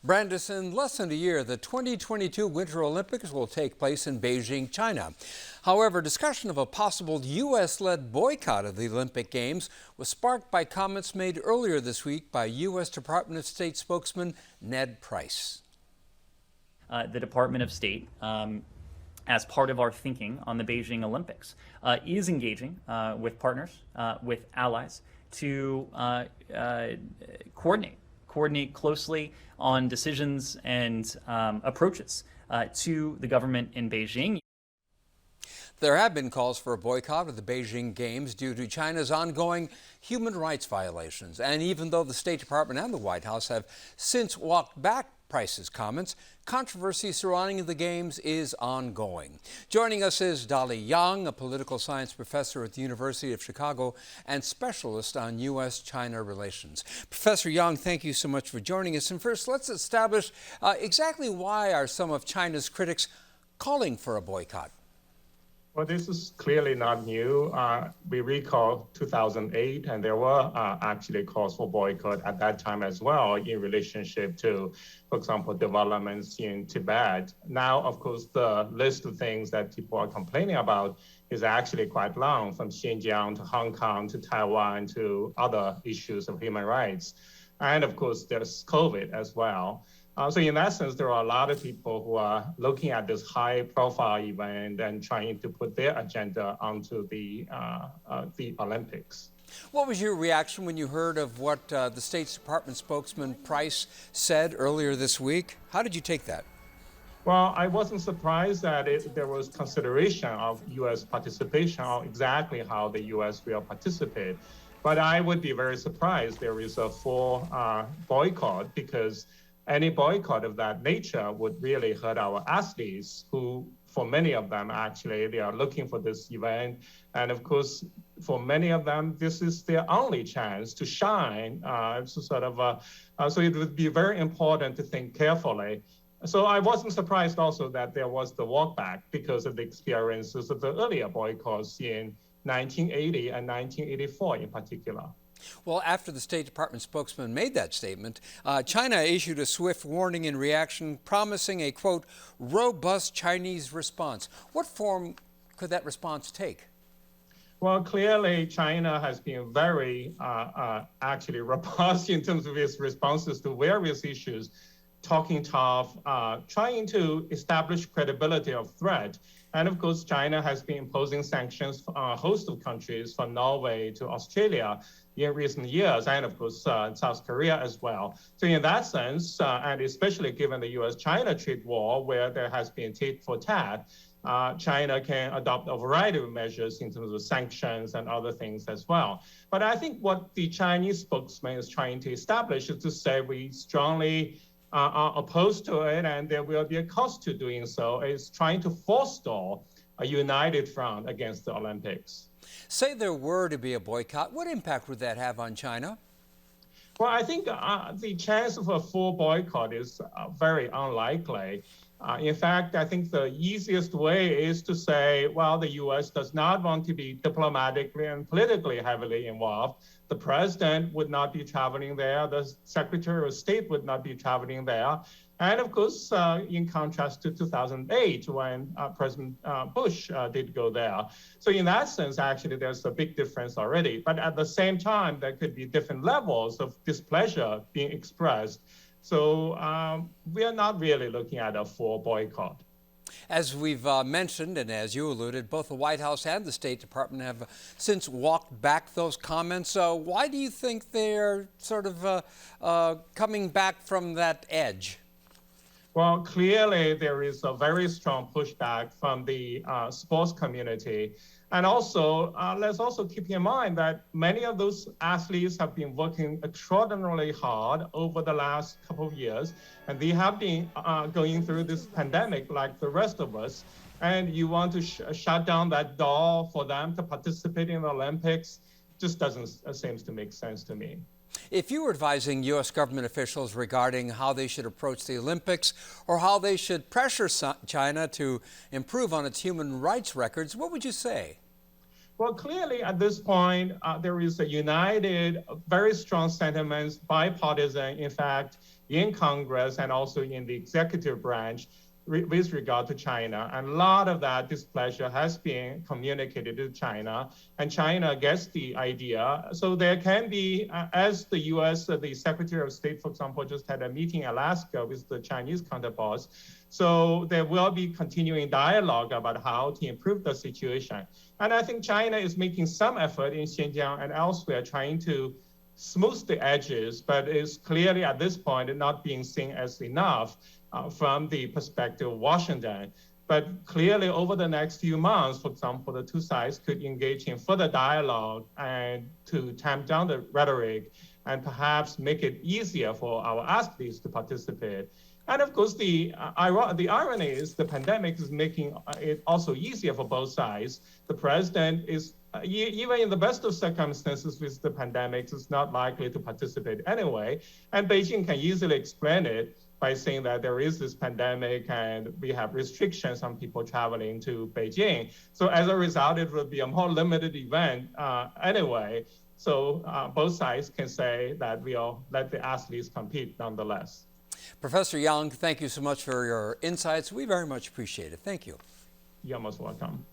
Brandis, in less than a year, the 2022 Winter Olympics will take place in Beijing, China. However, discussion of a possible U.S.-led boycott of the Olympic Games was sparked by comments made earlier this week by U.S. Department of State spokesman Ned Price. The Department of State, as part of our thinking on the Beijing Olympics, is engaging with partners, with allies, to coordinate closely on decisions and approaches to the government in Beijing. There have been calls for a boycott of the Beijing Games due to China's ongoing human rights violations. And even though the State Department and the White House have since walked back Price's comments, controversy surrounding the Games is ongoing. Joining us is Dolly Yang, a political science professor at the University of Chicago and specialist on U.S.-China relations. Professor Yang, thank you so much for joining us. And first, let's establish exactly why are some of China's critics calling for a boycott? Well, this is clearly not new. We recall 2008, and there were actually calls for boycott at that time as well in relationship to, for example, developments in Tibet. Now, of course, the list of things that people are complaining about is actually quite long, from Xinjiang to Hong Kong to Taiwan to other issues of human rights. And of course, there's COVID as well. So in that sense, there are a lot of people who are looking at this high-profile event and trying to put their agenda onto the Olympics. What was your reaction when you heard of what the State Department spokesman Price said earlier this week? How did you take that? Well, I wasn't surprised that there was consideration of U.S. participation on exactly how the U.S. will participate. But I would be very surprised there is a full boycott, because any boycott of that nature would really hurt our athletes, who, for many of them, actually, they are looking for this event. And of course, for many of them, this is their only chance to shine. So it would be very important to think carefully. So I wasn't surprised also that there was the walkback because of the experiences of the earlier boycotts in 1980 and 1984 in particular. Well, after the State Department spokesman made that statement, China issued a swift warning in reaction, promising a, quote, robust Chinese response. What form could that response take? Well, clearly, China has been very actually robust in terms of its responses to various issues, talking tough, trying to establish credibility of threat. And of course, China has been imposing sanctions on a host of countries, from Norway to Australia, in recent years, and of course, South Korea as well. So in that sense, and especially given the U.S.-China trade war, where there has been tit for tat, China can adopt a variety of measures in terms of sanctions and other things as well. But I think what the Chinese spokesman is trying to establish is to say we strongly are opposed to it, and there will be a cost to doing so, is trying to forestall a united front against the Olympics. Say there were to be a boycott, what impact would that have on China? Well, I think the chance of a full boycott is very unlikely. In fact, I think the easiest way is to say, well, the U.S. does not want to be diplomatically and politically heavily involved. The president would not be traveling there. The Secretary of State would not be traveling there. And of course, in contrast to 2008, when President Bush did go there. So in that sense, actually, there's a big difference already. But at the same time, there could be different levels of displeasure being expressed. So we are not really looking at a full boycott. As we've mentioned, and as you alluded, both the White House and the State Department have since walked back those comments. So why do you think they're sort of coming back from that edge? Well, clearly there is a very strong pushback from the sports community. And also, let's also keep in mind that many of those athletes have been working extraordinarily hard over the last couple of years, and they have been going through this pandemic like the rest of us. And you want to shut down that door for them to participate in the Olympics just doesn't seem to make sense to me. If you were advising U.S. government officials regarding how they should approach the Olympics or how they should pressure China to improve on its human rights records, what would you say? Well, clearly at this point, there is a united, very strong sentiments, bipartisan, in fact, in Congress and also in the executive branch with regard to China. And a lot of that displeasure has been communicated to China, and China gets the idea. So there can be, as the US, the Secretary of State, for example, just had a meeting in Alaska with the Chinese counterparts. So there will be continuing dialogue about how to improve the situation. And I think China is making some effort in Xinjiang and elsewhere trying to smooth the edges, but is clearly at this point not being seen as enough from the perspective of Washington. But clearly over the next few months, for example, the two sides could engage in further dialogue and to tamp down the rhetoric and perhaps make it easier for our athletes to participate. And of course, the irony is the pandemic is making it also easier for both sides. The president is, even in the best of circumstances with the pandemic, is not likely to participate anyway. And Beijing can easily explain it by saying that there is this pandemic and we have restrictions on people traveling to Beijing. So as a result, it will be a more limited event anyway. So both sides can say that we'll let the athletes compete nonetheless. Professor Yang, thank you so much for your insights. We very much appreciate it. Thank you. You're most welcome.